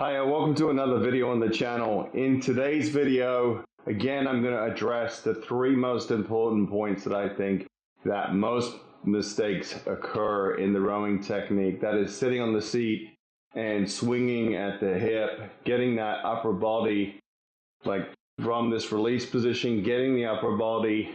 Hi, welcome to another video on the channel. In today's video, again, I'm going to address the three most important points that I think that most mistakes occur in the rowing technique. That is sitting on the seat and swinging at the hip, getting that upper body, like from this release position, getting the upper body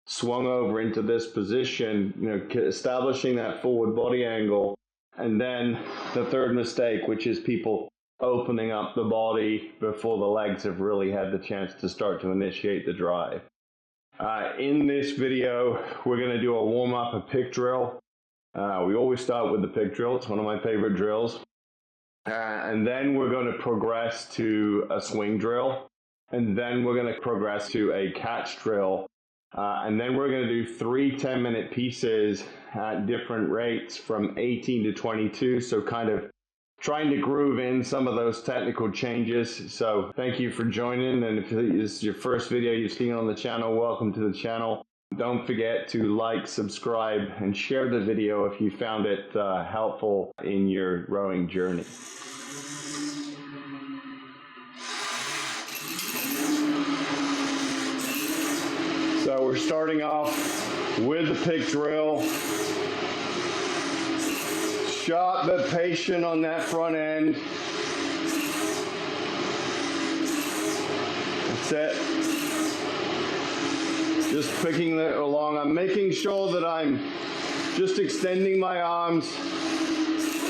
swung over into this position, establishing that forward body angle. And then the third mistake, which is people opening up the body before the legs have really had the chance to start to initiate the drive. In this video, we're going to do a warm-up, a pick drill. We always start with the pick drill. It's one of my favorite drills. And then we're going to progress to a swing drill. And then we're going to progress to a catch drill. And then we're going to do 3 10-minute pieces at different rates from 18 to 22. So kind of trying to groove in some of those technical changes. So thank you for joining. And if this is your first video you've seen on the channel, welcome to the channel. Don't forget to like, subscribe, and share the video if you found it helpful in your rowing journey. So we're starting off with the pick drill. Sharp but patient on that front end. That's it. Just picking it along. I'm making sure that I'm just extending my arms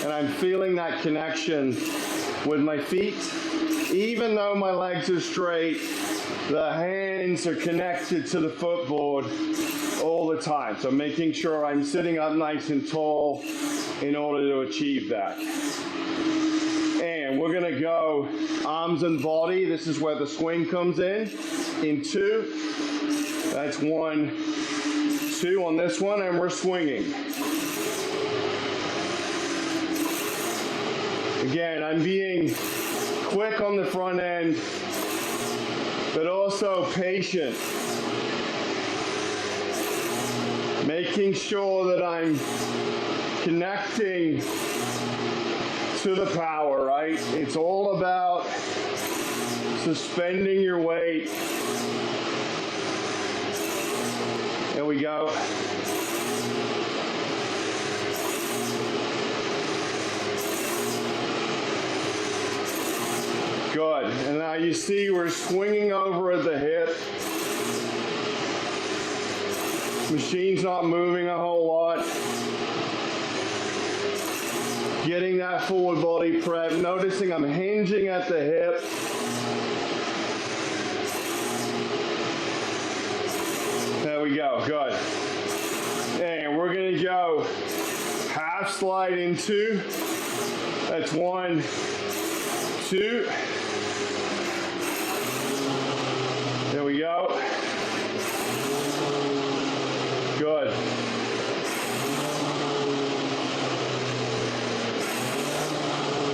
and I'm feeling that connection with my feet. Even though my legs are straight, the hands are connected to the footboard all the time. So making sure I'm sitting up nice and tall in order to achieve that. And we're gonna go arms and body. This is where the swing comes in 2. That's 1, 2 on this one, and we're swinging. Again, I'm being quick on the front end, but also patient. Making sure that I'm connecting to the power, right? It's all about suspending your weight. There we go. Good. And now you see we're swinging over at the hip. Machine's not moving a whole lot. Getting that forward body prep. Noticing I'm hinging at the hip. There we go. Good. And we're going to go half slide in 2. That's 1, 2. There we go. Good.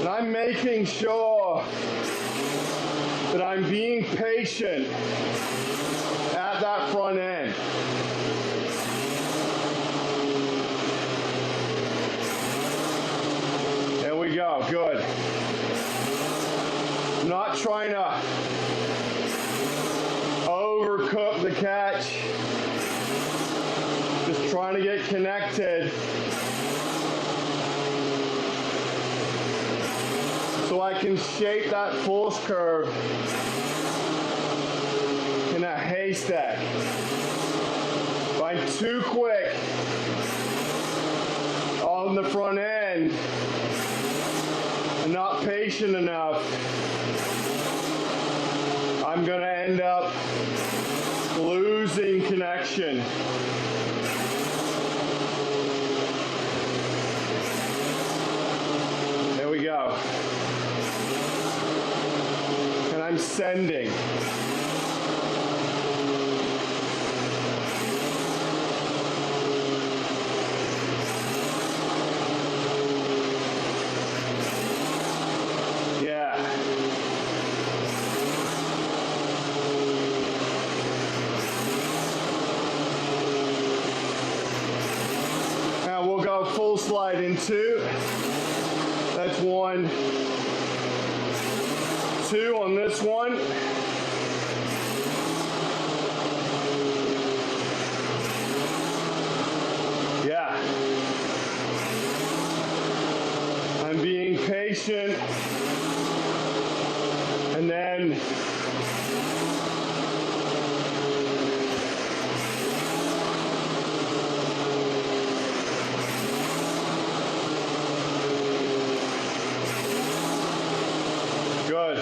And I'm making sure that I'm being patient at that front end. There we go. Good. I'm not trying to overcook the catch. Just trying to get connected so I can shape that force curve in a haystack. If I'm too quick on the front end and not patient enough, I'm going to end up losing connection. There we go. And I'm sending. Yeah. Now we'll go full slide in 2. That's 1, 2 on this one. Yeah. I'm being patient. And then good.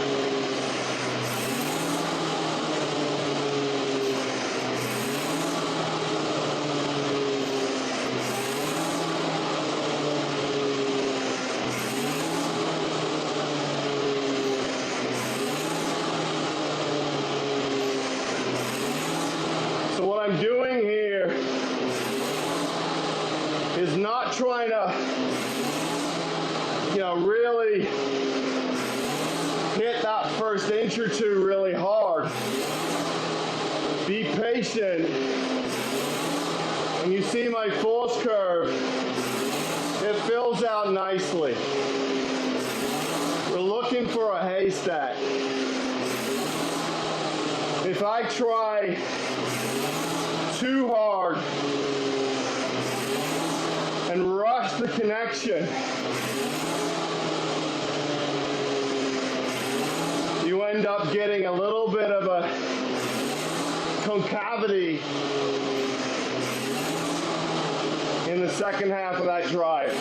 So what I'm doing here is not trying to, really hit that first inch or two really hard. Be patient. And you see my force curve, it fills out nicely. We're looking for a haystack. If I try too hard and rush the connection, you end up getting a little bit of a concavity in the second half of that drive.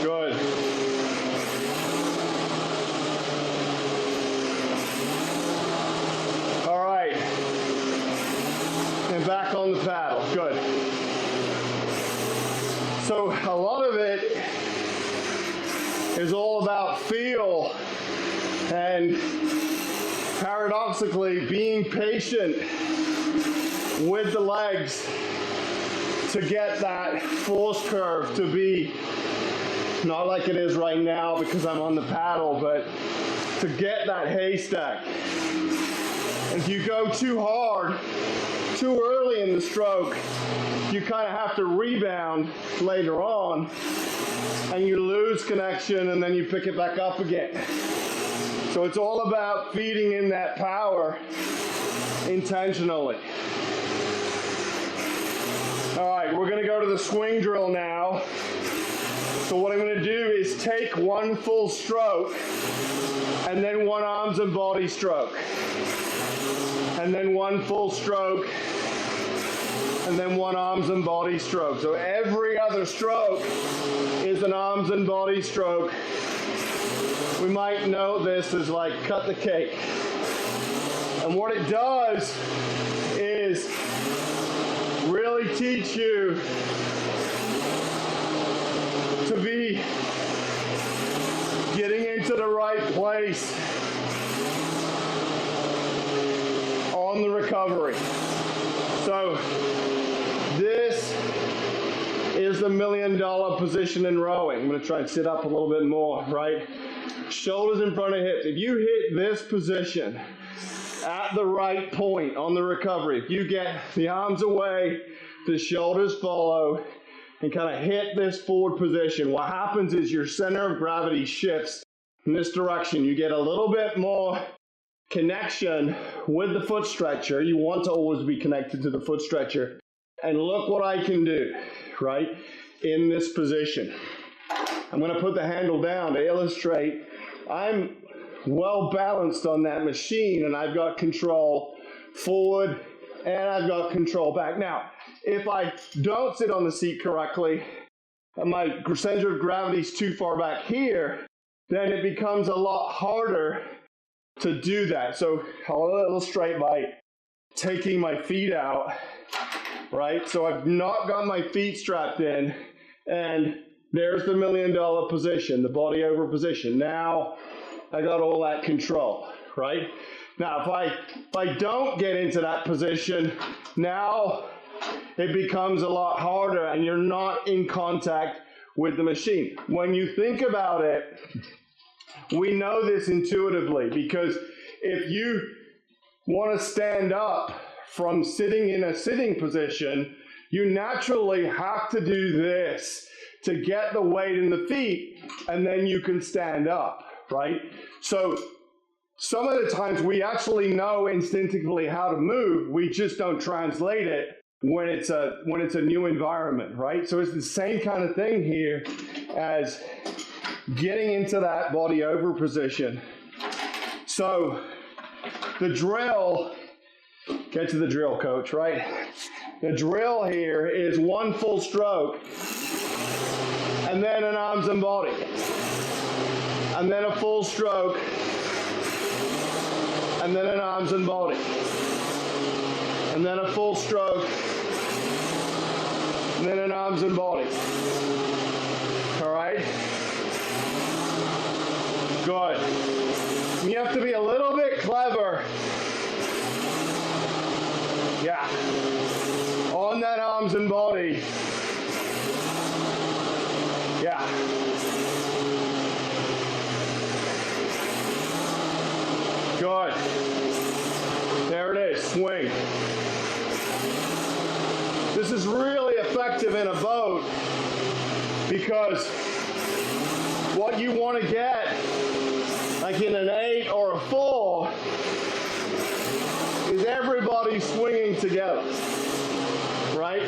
Good. All right. And back on the paddle. Good. So a lot of it is all about feel and paradoxically being patient with the legs to get that force curve to be not like it is right now because I'm on the paddle, but to get that haystack. And if you go too hard, too early in the stroke, you kind of have to rebound later on and you lose connection and then you pick it back up again. So it's all about feeding in that power intentionally. All right, we're gonna go to the swing drill now. So what I'm gonna do is take one full stroke and then one arms and body stroke. And then one full stroke and then one arms and body stroke. So every other stroke is an arms and body stroke. We might know this as like cut the cake. And what it does is really teach you to be getting into the right place on the recovery. So this is the $1 million position in rowing. I'm going to try and sit up a little bit more, right? Shoulders in front of hips. If you hit this position at the right point on the recovery, if you get the arms away, the shoulders follow, and kind of hit this forward position, what happens is your center of gravity shifts in this direction. You get a little bit more connection with the foot stretcher. You want to always be connected to the foot stretcher. And look what I can do, right, in this position. I'm going to put the handle down to illustrate. I'm well balanced on that machine, and I've got control forward, and I've got control back. Now, if I don't sit on the seat correctly, and my center of gravity is too far back here, then it becomes a lot harder to do that. So I'll illustrate by taking my feet out, right? So I've not got my feet strapped in, and there's the $1 million position, the body over position. Now I got all that control, right? Now if I don't get into that position, now it becomes a lot harder and you're not in contact with the machine. When you think about it, we know this intuitively, because if you want to stand up from sitting in a sitting position, you naturally have to do this to get the weight in the feet, and then you can stand up, right? So some of the times we actually know instinctively how to move, we just don't translate it when it's a new environment, right? So it's the same kind of thing here as getting into that body over position. So the drill, get to the drill, coach, right? The drill here is one full stroke, and then an arms and body, and then a full stroke, and then an arms and body, and then a full stroke, and then an arms and body. All right? Good. You have to be a little bit clever. Yeah. On that arms and body. Yeah. Good. There it is, swing. This is really effective in a boat because what you want to get, like in an 8 or a 4, is everybody swinging together, right?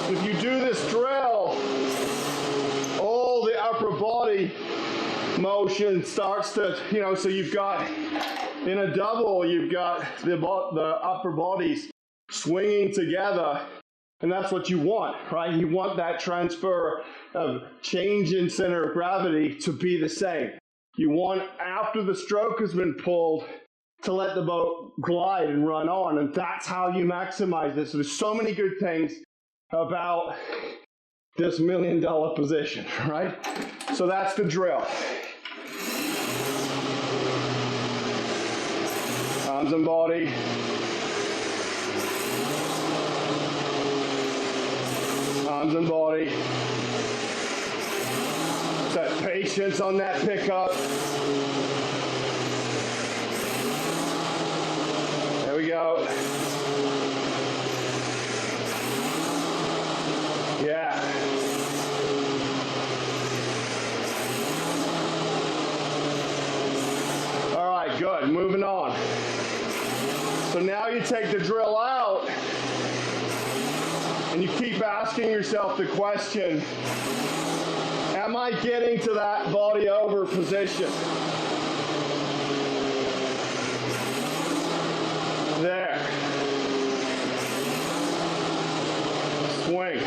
If you do this drill, all the upper body motion starts to, so you've got, in a double, you've got the upper bodies swinging together, and that's what you want, right? You want that transfer of change in center of gravity to be the same. You want, after the stroke has been pulled, to let the boat glide and run on, and that's how you maximize this. There's so many good things about this $1 million position, right? So that's the drill. Arms and body. Arms and body. Set patience on that pickup. There we go. Yeah. All right, good. Moving on. So now you take the drill out and you keep asking yourself the question, am I getting to that body over position? There. Swing.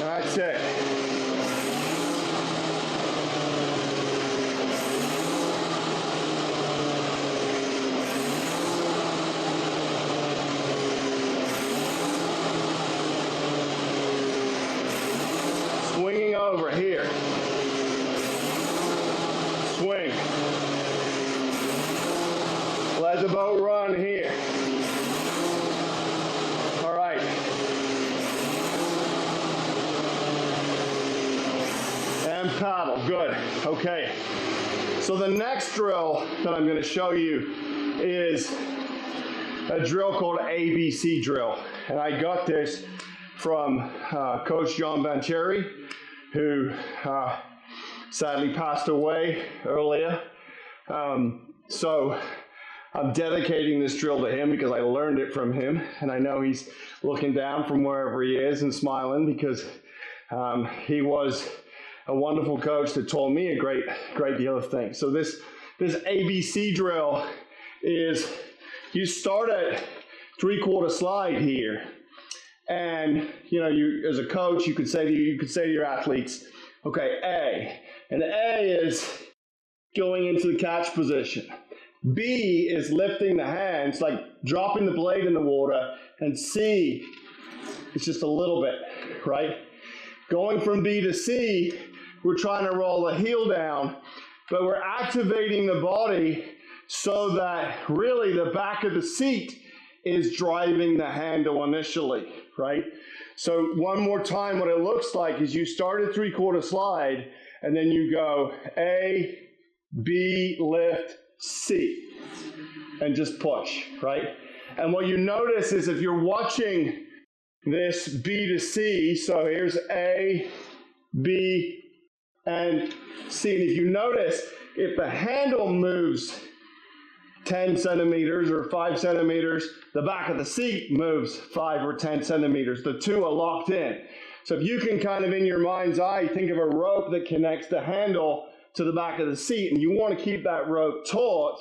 That's it. Swinging over here. Swing. Let the boat run here. All right. And paddle. Good. Okay. So the next drill that I'm going to show you is a drill called ABC drill. And I got this from Coach John Bancheri, who sadly passed away earlier. So I'm dedicating this drill to him because I learned it from him, and I know he's looking down from wherever he is and smiling because he was a wonderful coach that taught me a great deal of things. So this ABC drill is, you start at 3/4 slide here. And you as a coach, you could say to your athletes, okay, A. And A is going into the catch position. B is lifting the hands, like dropping the blade in the water. And C is just a little bit, right? Going from B to C, we're trying to roll the heel down, but we're activating the body so that really the back of the seat is driving the handle initially, right? So one more time, what it looks like is you start a 3/4 slide, and then you go A, B, lift, C, and just push, right? And what you notice is if you're watching this B to C, so here's A, B, and C, and if you notice, if the handle moves 10 centimeters or 5 centimeters, the back of the seat moves 5 or 10 centimeters. The two are locked in. So if you can kind of in your mind's eye think of a rope that connects the handle to the back of the seat, and you want to keep that rope taut,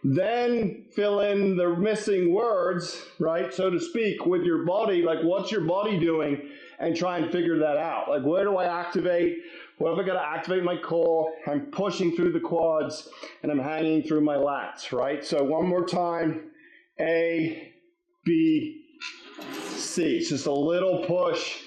then fill in the missing words, right, so to speak, with your body, like what's your body doing, and try and figure that out. Like, where do I activate? What if I got to activate my core? I'm pushing through the quads, and I'm hanging through my lats, right? So one more time, A, B, C. It's just a little push,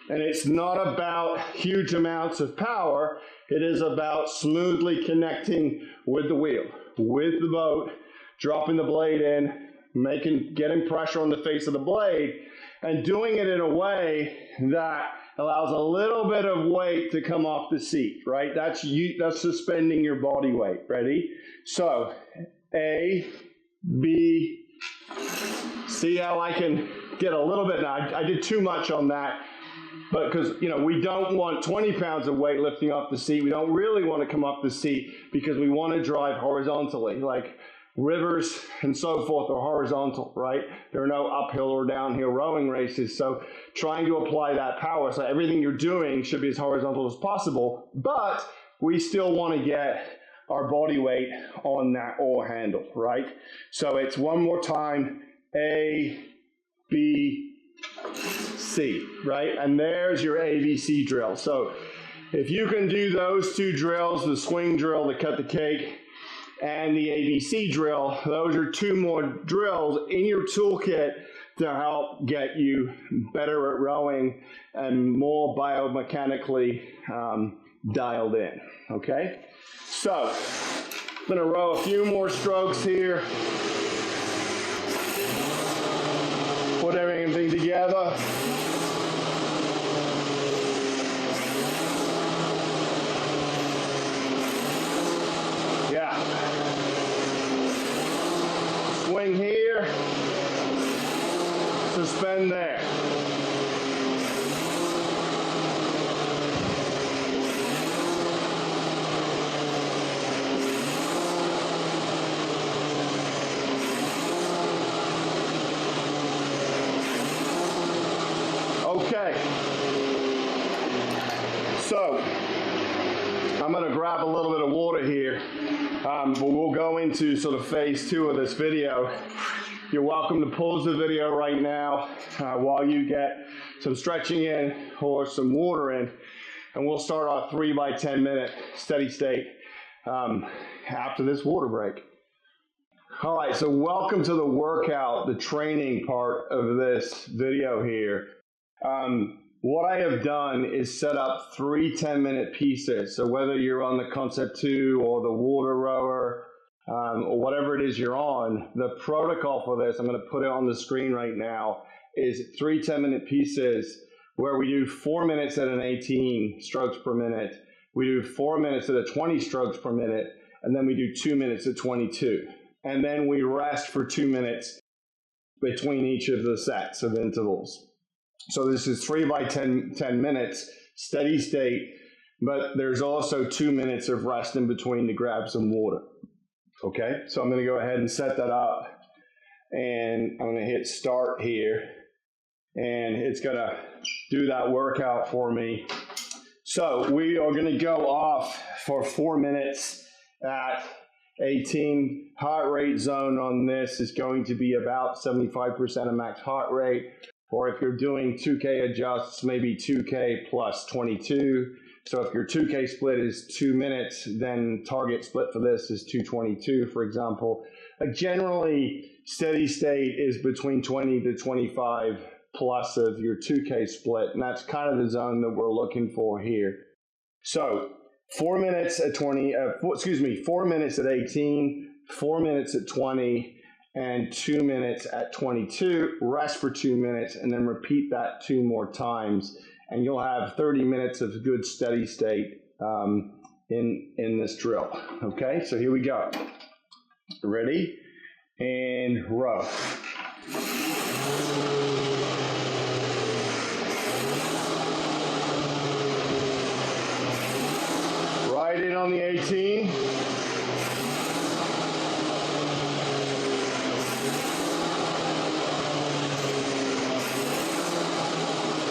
and it's not about huge amounts of power. It is about smoothly connecting with the wheel, with the boat, dropping the blade in, getting pressure on the face of the blade, and doing it in a way that allows a little bit of weight to come off the seat, right? That's suspending your body weight. Ready? So, A, B, see how I can get a little bit. Now, I did too much on that, but because, we don't want 20 pounds of weight lifting off the seat. We don't really want to come off the seat because we want to drive horizontally. Like rivers and so forth are horizontal, right? There are no uphill or downhill rowing races. So trying to apply that power, so everything you're doing should be as horizontal as possible, but we still want to get our body weight on that oar handle, right? So it's one more time, A, B, C, right? And there's your ABC drill. So if you can do those two drills, the swing drill to cut the cake and the ABC drill, those are two more drills in your toolkit to help get you better at rowing and more biomechanically dialed in, okay? So I'm going to row a few more strokes here. Put everything together. Yeah. Swing here. Suspend there. Okay, so I'm going to grab a little bit of water here, but we'll go into sort of phase 2 of this video. You're welcome to pause the video right now while you get some stretching in or some water in, and we'll start our 3 by 10 minute steady state after this water break. All right, so welcome to the workout, the training part of this video here. What I have done is set up 3 10-minute pieces. So whether you're on the Concept 2 or the water rower or whatever it is you're on, the protocol for this, I'm going to put it on the screen right now, is 3 10-minute pieces where we do 4 minutes at an 18 strokes per minute. We do 4 minutes at a 20 strokes per minute, and then we do 2 minutes at 22. And then we rest for 2 minutes between each of the sets of intervals. So this is 3 by 10 minutes, steady state, but there's also 2 minutes of rest in between to grab some water. Okay, so I'm going to go ahead and set that up, and I'm going to hit start here, and it's going to do that workout for me. So we are going to go off for 4 minutes at 18. Heart rate zone on this is going to be about 75% of max heart rate. Or if you're doing 2K adjusts, maybe 2K plus 22. So if your 2K split is 2 minutes, then target split for this is 222, for example. Generally, steady state is between 20 to 25 plus of your 2K split, and that's kind of the zone that we're looking for here. So 4 minutes at 4 minutes at 18, 4 minutes at 20, and 2 minutes at 22, rest for 2 minutes, and then repeat that 2 more times. And you'll have 30 minutes of good steady state in this drill. Okay, so here we go. Ready? And row. Right in on the 18.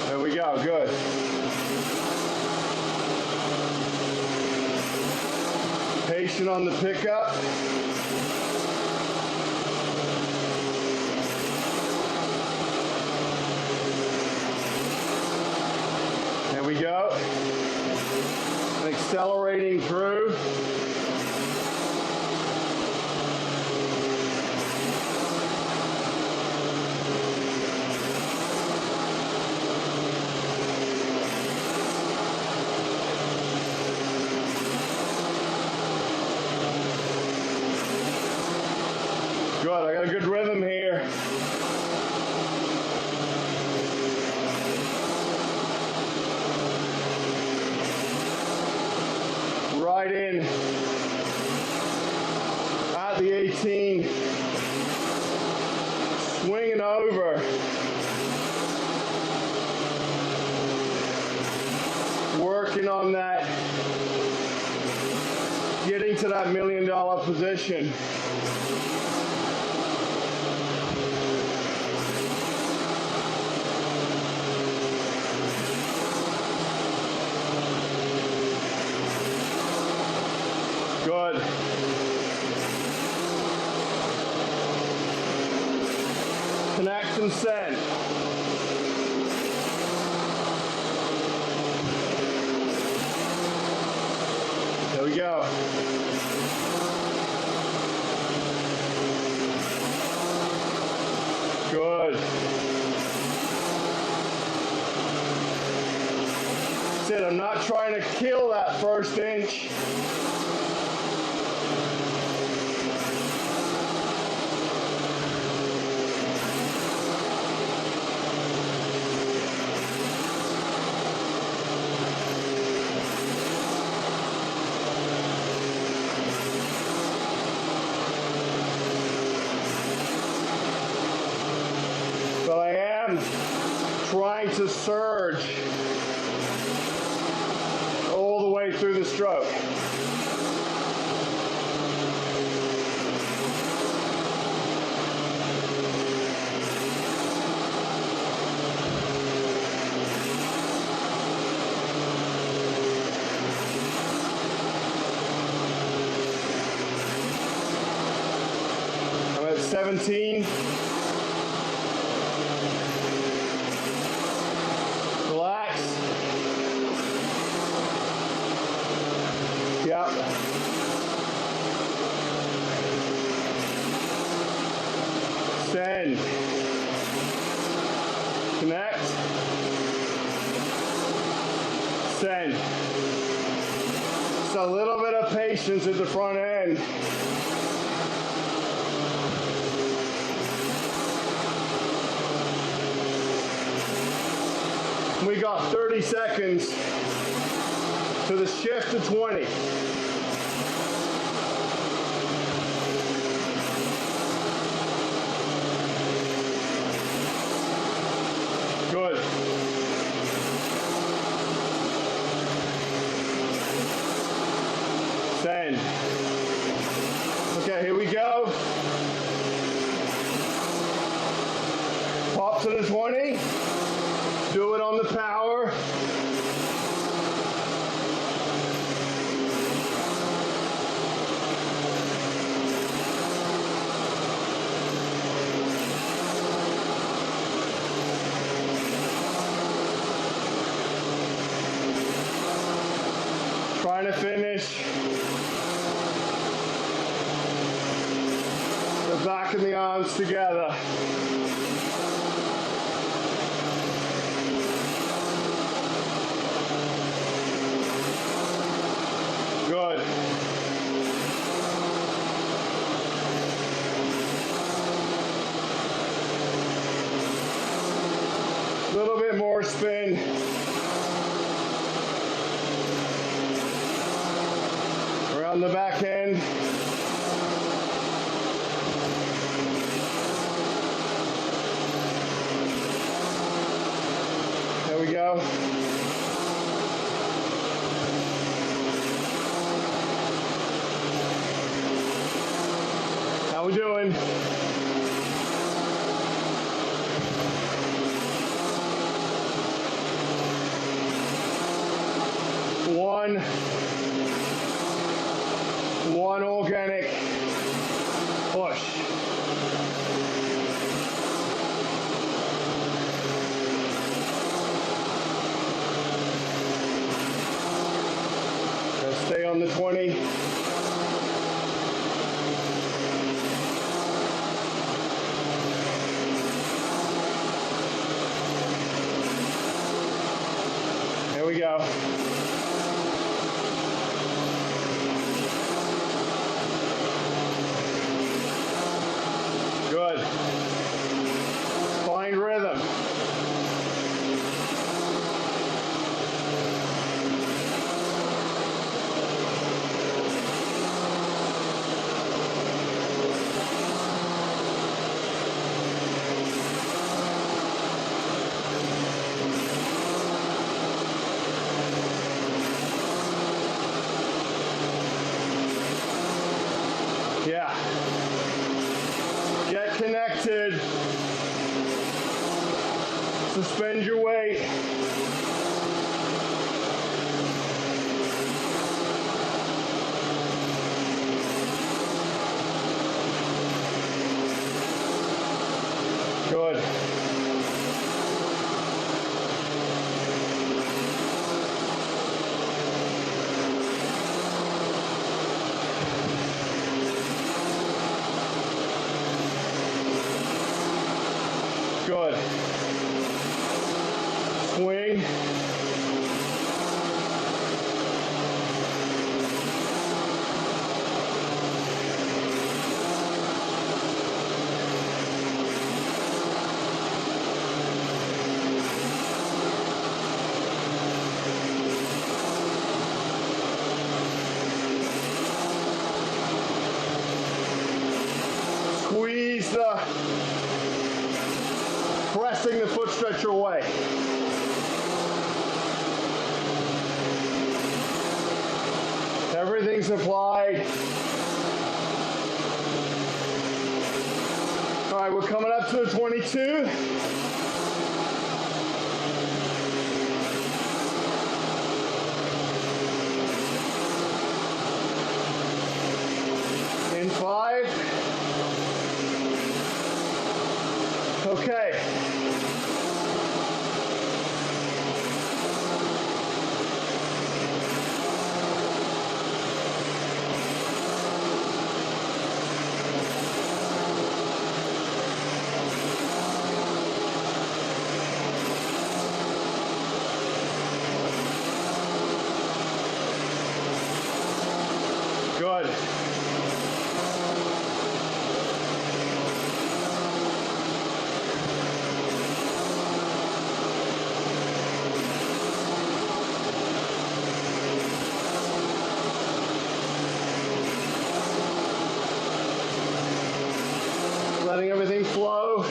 There we go, good. Patient on the pickup. There we go. And accelerating through. Good, I got a good rhythm here. Right in at the 18, swinging over. Working on that, getting to that $1 million position. Good. Connect and send. There we go. Good. That's it. I'm not trying to kill that first inch. But I am trying to surge all the way through the stroke. I'm at 17. Relax. Yep. Send. Connect. Send. Just a little bit of patience at the front end. We got 30 seconds to the shift to 20. Good. Send. Okay, here we go. Pop to the 20. Do it on the power. Trying to finish the back and the arms together. Good. spin. Around the back end. There we go. How we doing? One organic push. Now stay on the 20. There we go. Good. Find rhythm. Yeah. Get connected. Suspend your weight. Good. Good. Swing. Squeeze the, pressing the foot stretcher away. Everything's applied. All right, we're coming up to the 22. In 5. Okay. Good. Letting everything flow.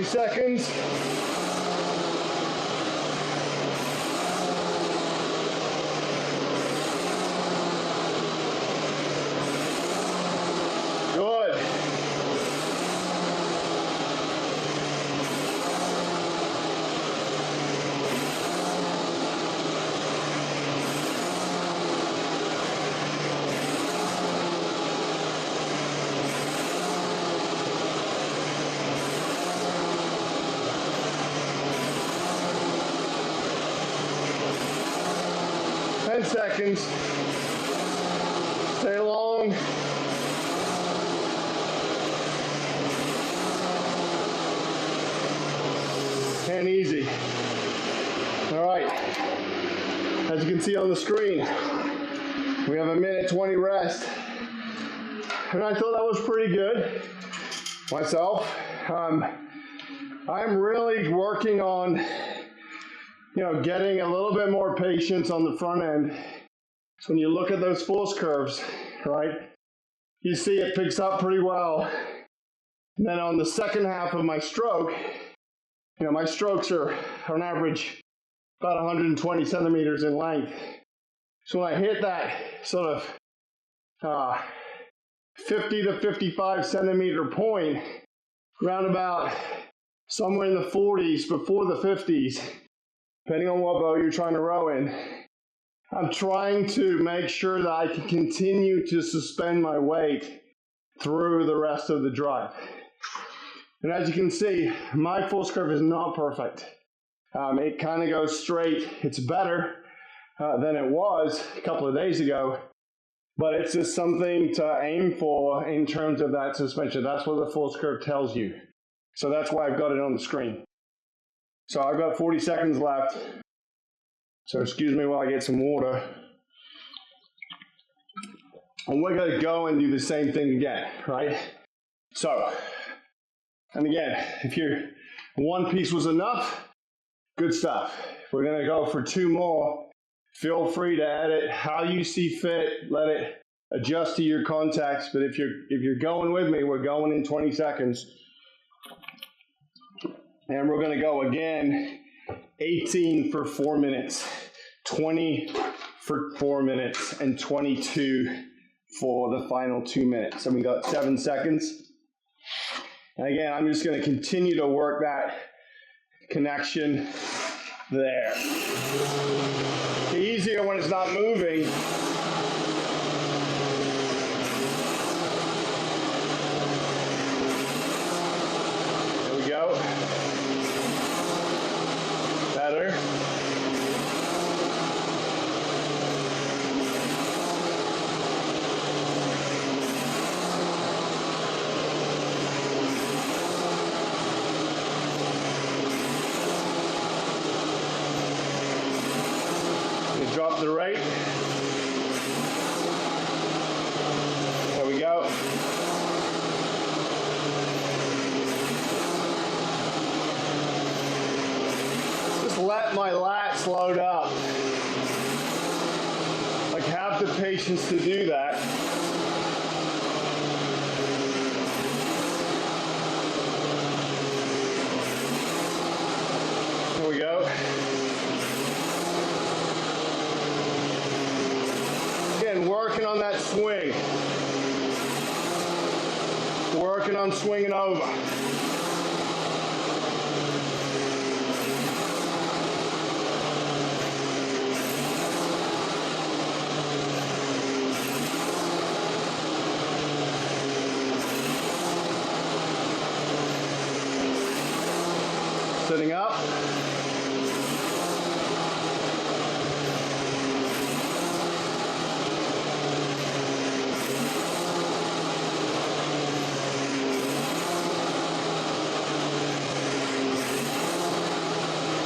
Seconds. Good. 10 seconds. Stay long. And easy. All right. As you can see on the screen, we have a minute 20 rest. And I thought that was pretty good myself. I'm really working on, getting a little bit more patience on the front end. So when you look at those force curves, right, you see it picks up pretty well. And then on the second half of my stroke, my strokes are on average about 120 centimeters in length. So when I hit that sort of 50 to 55 centimeter point, round about somewhere in the 40s before the 50s, depending on what boat you're trying to row in, I'm trying to make sure that I can continue to suspend my weight through the rest of the drive. And as you can see, my force curve is not perfect. It kind of goes straight. It's better than it was a couple of days ago, but it's just something to aim for in terms of that suspension. That's what the force curve tells you. So that's why I've got it on the screen. So I've got 40 seconds left. So excuse me while I get some water. And we're going to go and do the same thing again, right? So, and again, if your one piece was enough, good stuff. We're going to go for 2 more. Feel free to edit how you see fit. Let it adjust to your context. But if you're going with me, we're going in 20 seconds. And we're going to go again, 18 for 4 minutes, 20 for 4 minutes, and 22 for the final 2 minutes. So we got 7 seconds. And again, I'm just going to continue to work that connection there. Easier when it's not moving. There we go. Better. Drop the rate. There we go. Just let my lats load up. Like, have the patience to do that. There we go. Working on that swing. Working on swinging over. Sitting up.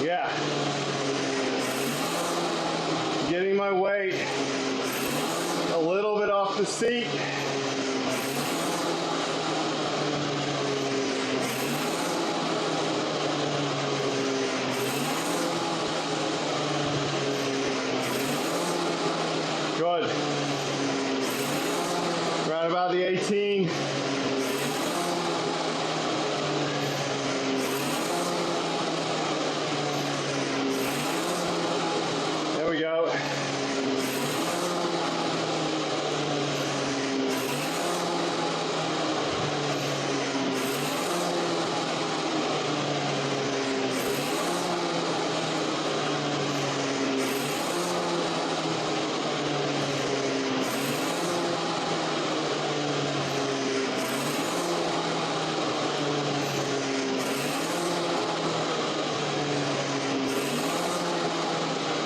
Yeah. Getting my weight a little bit off the seat. Good. Right about the 18. There we go.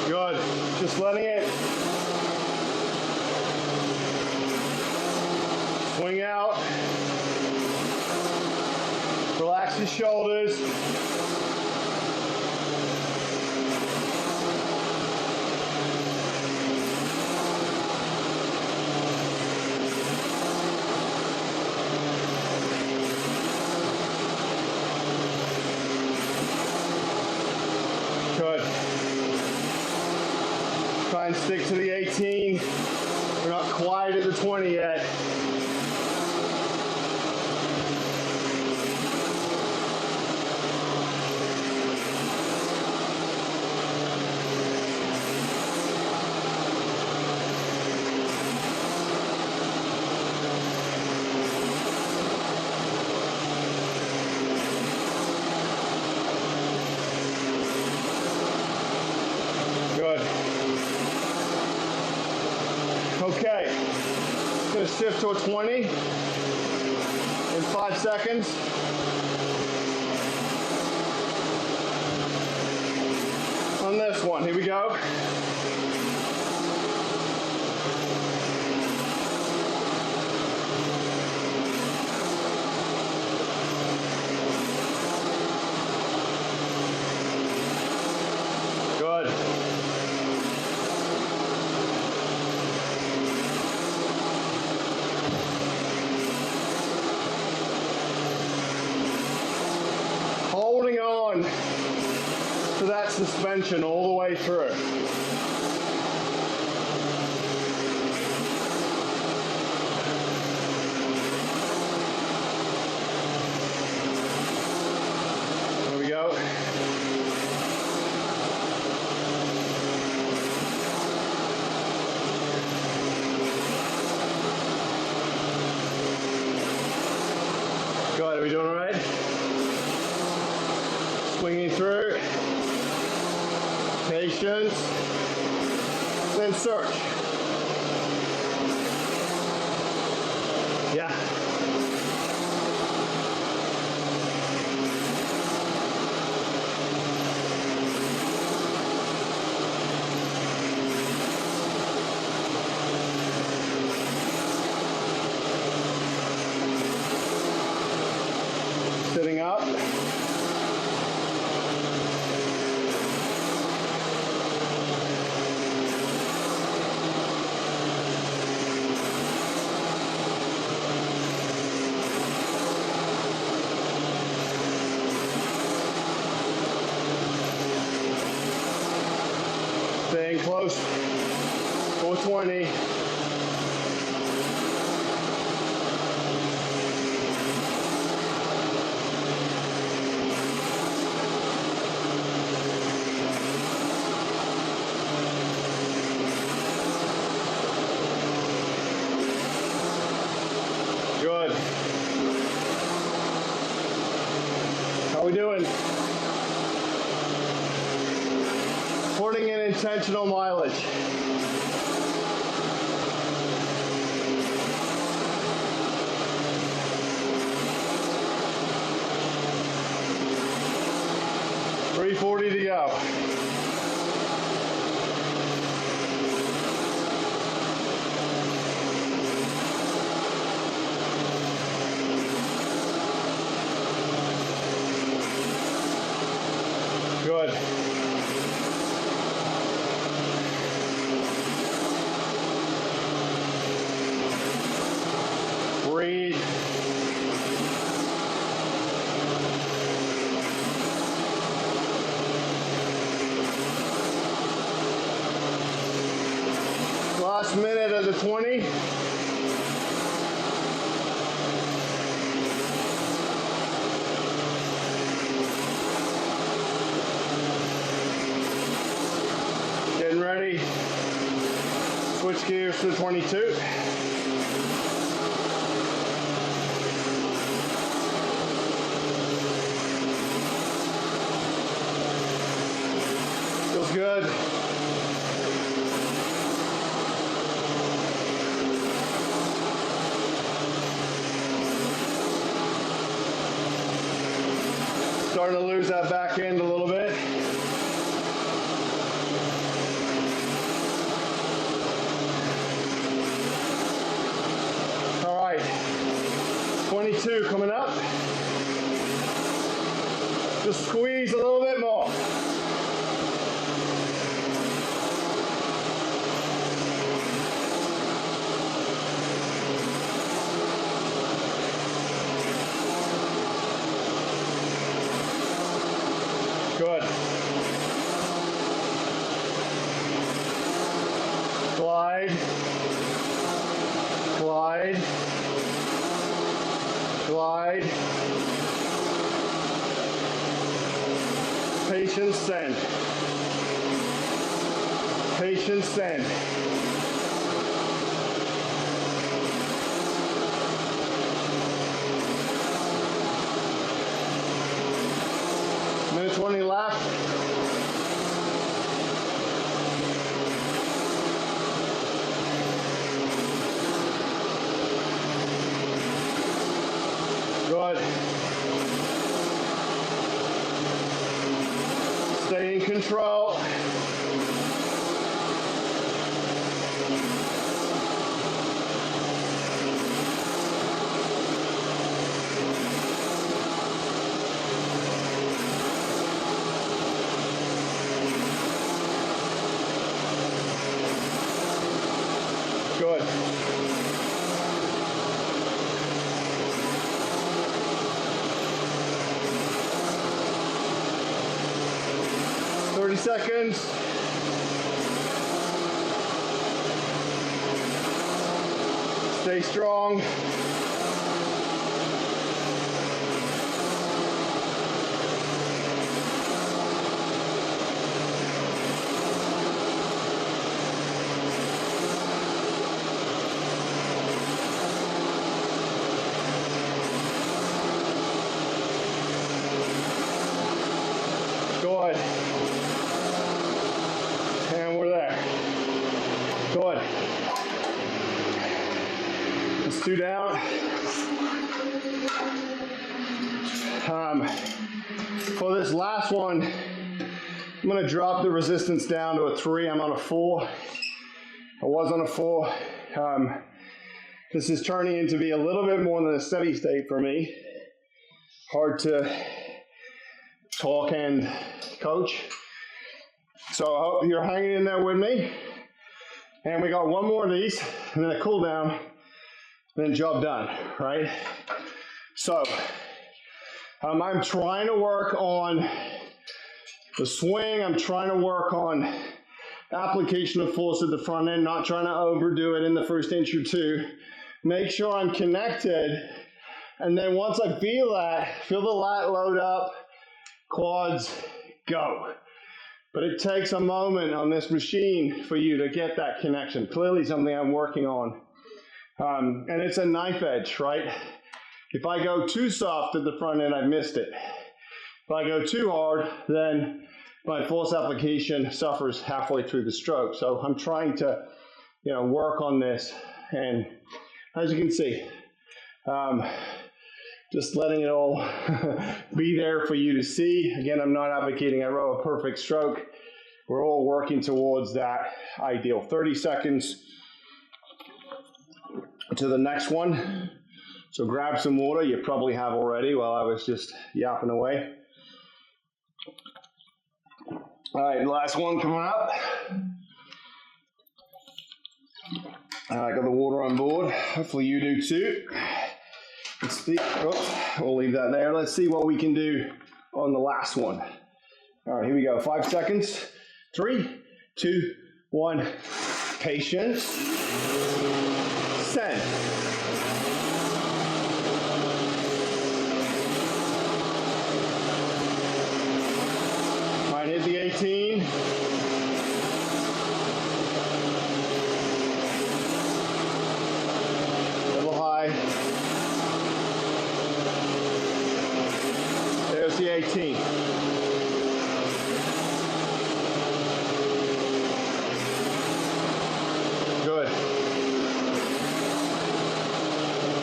Good. Just letting it your shoulders. Good. Try and stick to the 18. We're not quite at the 20 yet. Good. Okay. Gonna shift to a 20 in 5 seconds. On this one, here we go. Good. Holding on to that suspension all the way through. There we go. Good, are we doing all right? Swinging through. Patience. Then search. Yeah. Sitting up. Staying close. 420. Good. How we doing? Putting in intentional mileage. $340 to go. Good. Breathe. Last minute of the 20. Getting ready. Switch gears to 22. Feels good. Starting to lose that back end a little bit. All right, 22 coming up. Just squeeze a little bit more. Good. Glide. Glide. Glide. Patience, send. Patience, send. Minute 20 left. Good. Stay in control. Good. Seconds. Stay strong. Good. And we're there. Good. Let's do down. For this last one, I'm going to drop the resistance down to a 3. I'm on a 4. I was on a 4. This is turning into be a little bit more than a steady state for me. Hard to talk and coach. So I hope you're hanging in there with me. And we got one more of these, and then a cool down, and then job done, right? So I'm trying to work on the swing. I'm trying to work on application of force at the front end, not trying to overdo it in the first inch or two. Make sure I'm connected. And then once I feel that, feel the lat load up, quads, go. But it takes a moment on this machine for you to get that connection. Clearly something I'm working on. And it's a knife edge, right? If I go too soft at the front end, I've missed it. If I go too hard, then my force application suffers halfway through the stroke. So I'm trying to, work on this. And as you can see, just letting it all be there for you to see. Again, I'm not advocating I row a perfect stroke. We're all working towards that ideal. 30 seconds to the next one. So grab some water. You probably have already while I was just yapping away. All right, last one coming up. I got the water on board. Hopefully you do too. Let's see. We'll leave that there. Let's see what we can do on the last one. All right, here we go. 5 seconds. 3, 2, 1. Patience. Send. All right, hit the 18. Double high. There's the 18. Good.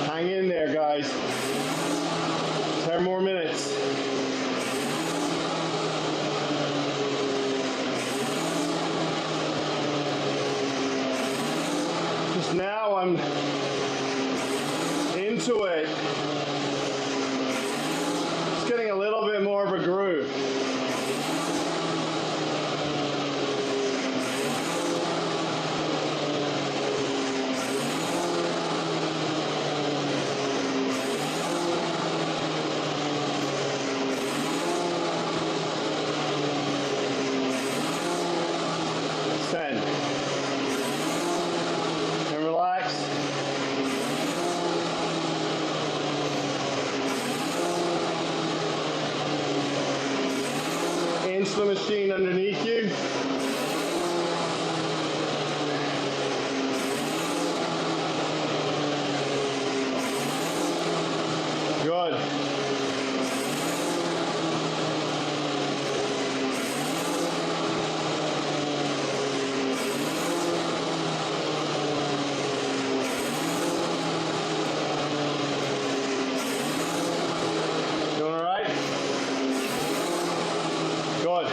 Hang in there, guys. 10 more minutes. Just now I'm into it. Just getting a little bit more of a groove. the machine underneath you. Good. Doing all right? Good.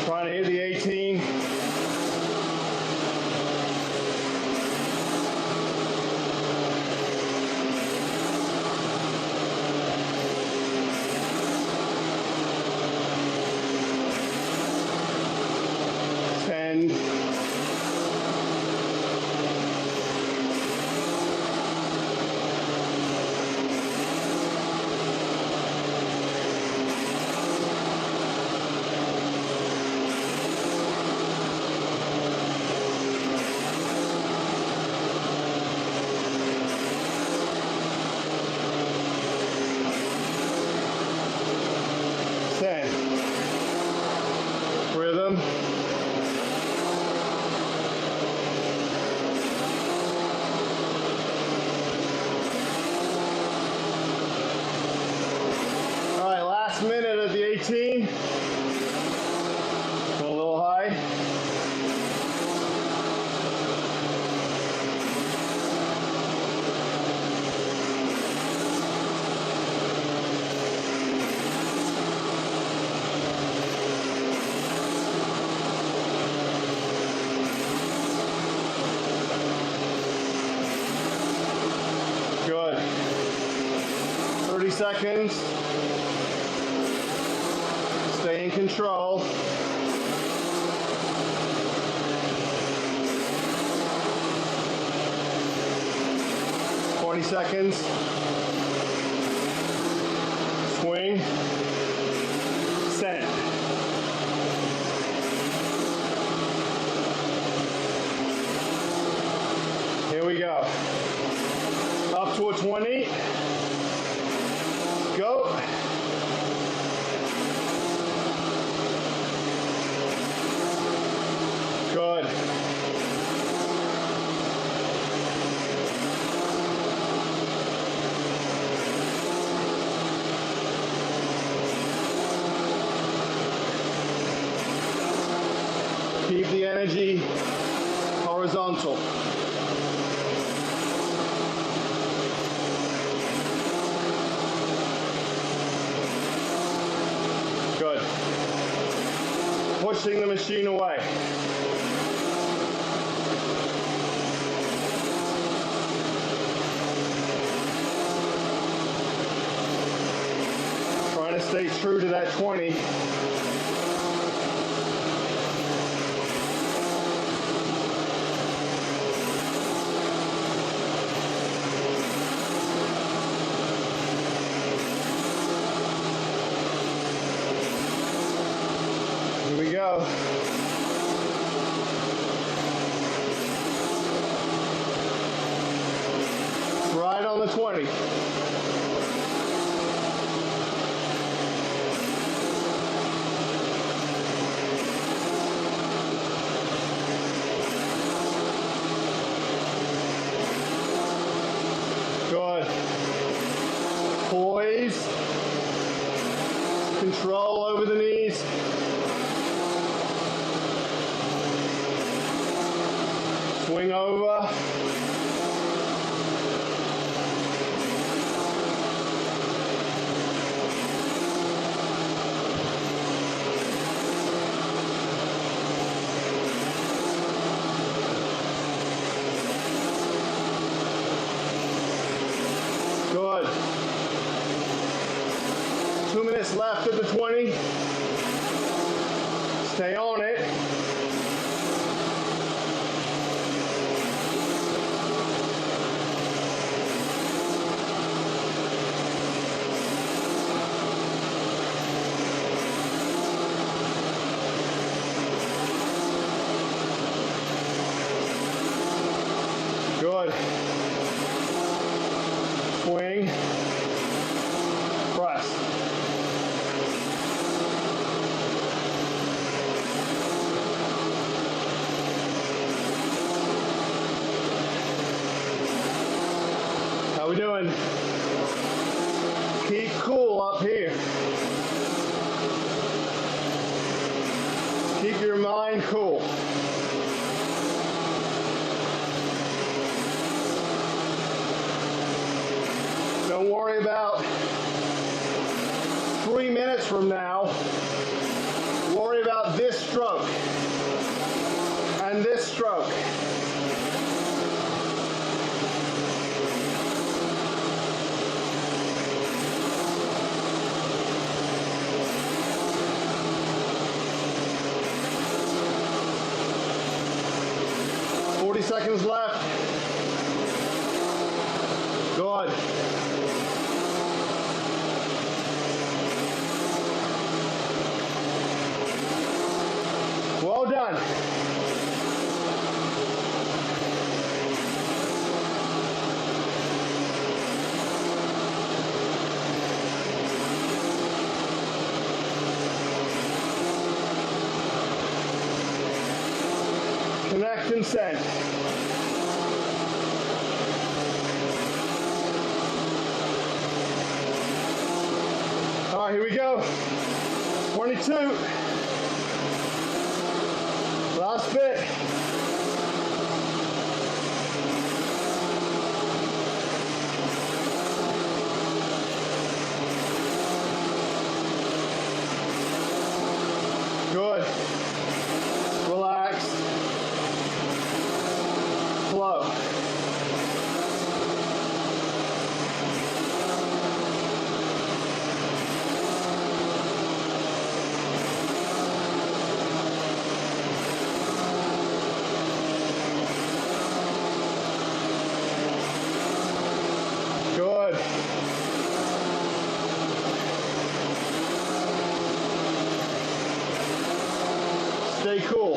Trying to hit the 18. Rhythm. All right, last minute of the 18. Go a little high. Good. 30 seconds. Stay in control. Seconds. Swing. Set. Here we go. Up to a 20. Go. Good. Keep the energy horizontal. Good. Pushing the machine away. Trying to stay true to that 20. Here we go. Right on the 20. Good. Poise. Control over the knees. Swing over. Good. 2 minutes left at the 20. Stay on it. Good. doing. Keep cool up here. Keep your mind cool. Don't worry about 3 minutes from now. Worry about this stroke and this stroke. Seconds left. Good. Well done. Connect and send. All right, here we go. 22. Last bit. Good. Relax. Flow. Good. Stay cool.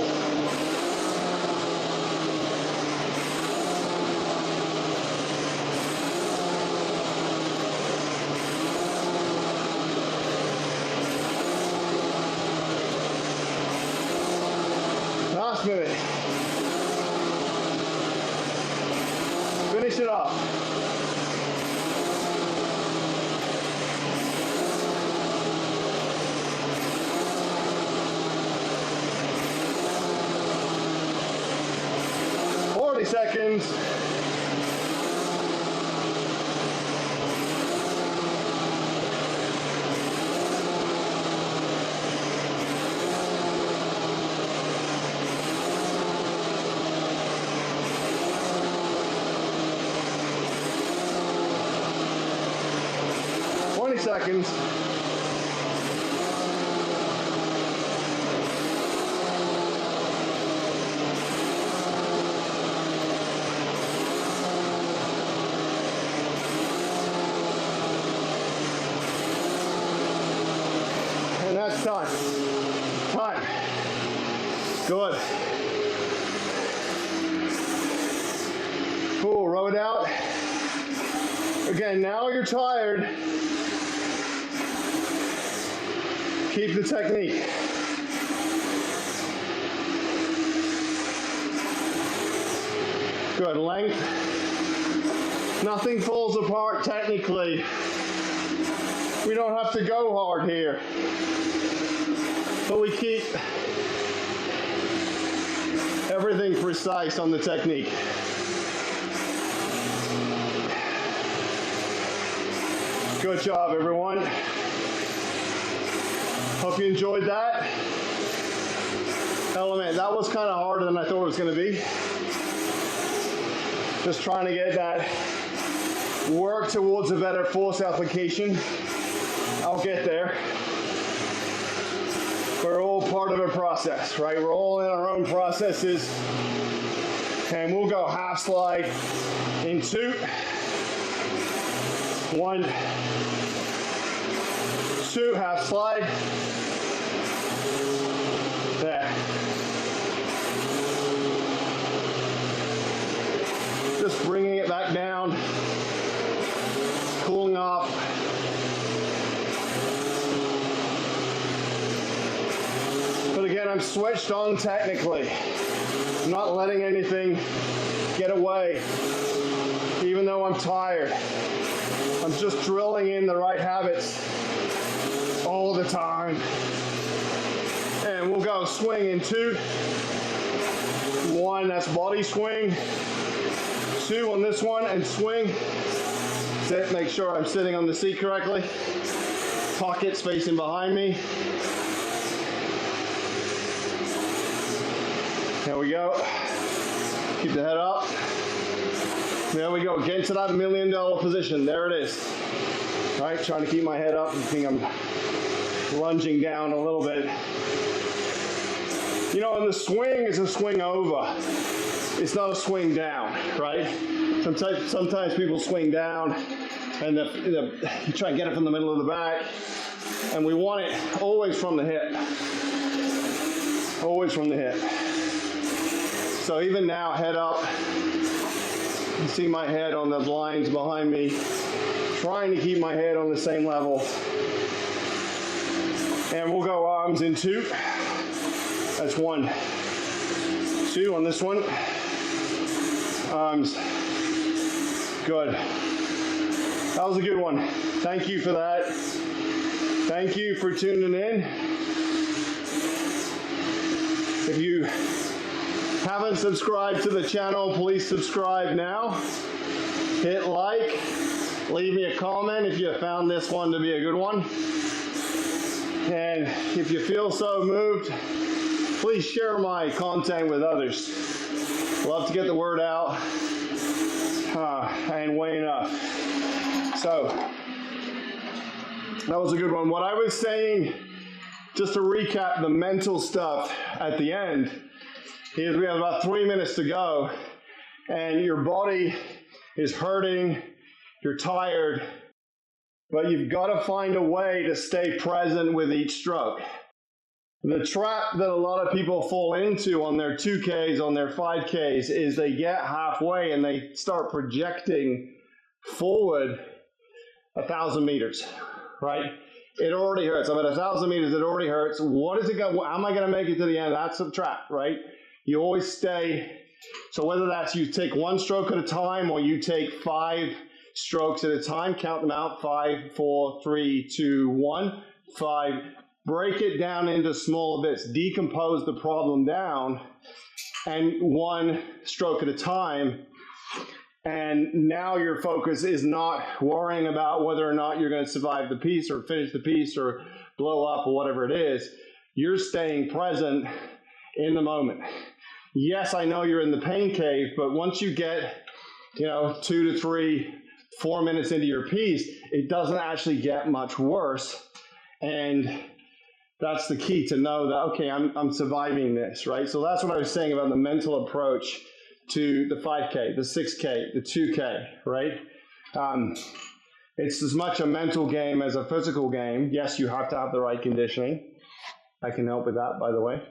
Last minute. Finish it up. Seconds. Seconds. And that's time. Time. Good. Cool, row it out. Again, now you're tired. Keep the technique. Good, length. Nothing falls apart technically. We don't have to go hard here. But we keep everything precise on the technique. Good job, everyone. Hope you enjoyed that element. That was kind of harder than I thought it was going to be. Just trying to get that work towards a better force application. I'll get there. We're all part of a process, right? We're all in our own processes. And we'll go half slide in 2. 1, 2, half slide. There. Just bringing it back down, cooling off. But again, I'm switched on technically. I'm not letting anything get away. Even even though I'm tired, I'm just drilling in the right habits all the time. And we'll go swing in 2. 1, that's body swing. 2 on this one, and swing. Sit, make sure I'm sitting on the seat correctly. Pockets facing behind me. There we go. Keep the head up. There we go. Get into that $1 million position. There it is. All right, trying to keep my head up. I think I'm lunging down a little bit. You know, and the swing is a swing over. It's not a swing down, right? Sometimes people swing down and you try and get it from the middle of the back, and we want it always from the hip. Always from the hip. So even now, head up. You see my head on the lines behind me. Trying to keep my head on the same level. And we'll go arms in 2. That's 1. 2 on this one. Arms. Good. That was a good one. Thank you for that. Thank you for tuning in. If you haven't subscribed to the channel, please subscribe now. Hit like. Leave me a comment if you found this one to be a good one. And if you feel so moved, please share my content with others. Love to get the word out. And weighing up. So, that was a good one. What I was saying, just to recap the mental stuff at the end, is we have about 3 minutes to go, and your body is hurting, you're tired, but you've got to find a way to stay present with each stroke. The trap that a lot of people fall into on their 2Ks, on their 5Ks, is they get halfway and they start projecting forward 1,000 meters, right? It already hurts. I'm at 1,000 meters, it already hurts. What is it going? How am I going to make it to the end? That's the trap, right? You always stay. So whether that's you take 1 stroke at a time or you take 5 strokes at a time, count them out, 5, 4, 3, 2, 1, 5. Break it down into smaller bits, decompose the problem down, and 1 stroke at a time. And now your focus is not worrying about whether or not you're going to survive the piece or finish the piece or blow up or whatever it is. You're staying present in the moment. Yes, I know you're in the pain cave, but once you get, 2 to 3, 4 minutes into your piece, it doesn't actually get much worse. And that's the key, to know that, okay, I'm surviving this, right? So that's what I was saying about the mental approach to the 5K, the 6K, the 2K, right? It's as much a mental game as a physical game. Yes, you have to have the right conditioning. I can help with that, by the way.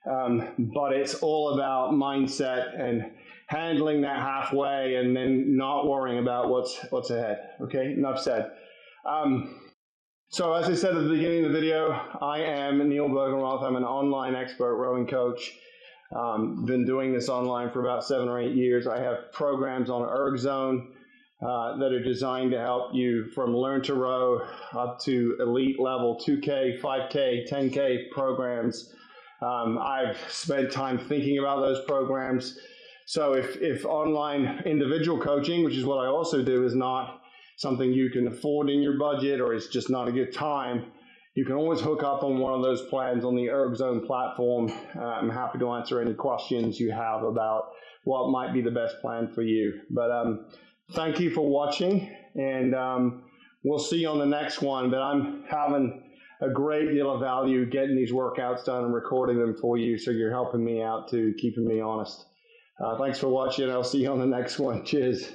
But it's all about mindset and handling that halfway and then not worrying about what's ahead, okay? Enough said. So as I said at the beginning of the video, I am Neil Bergenroth. I'm an online expert rowing coach. Been doing this online for about 7 or 8 years. I have programs on ErgZone that are designed to help you from learn to row up to elite level 2K, 5K, 10K programs. I've spent time thinking about those programs. So if online individual coaching, which is what I also do, is not something you can afford in your budget or it's just not a good time, you can always hook up on one of those plans on the ErgZone platform. I'm happy to answer any questions you have about what might be the best plan for you. But thank you for watching, and we'll see you on the next one. But I'm having a great deal of value getting these workouts done and recording them for you, so you're helping me out to keeping me honest. Thanks for watching. I'll see you on the next one. Cheers.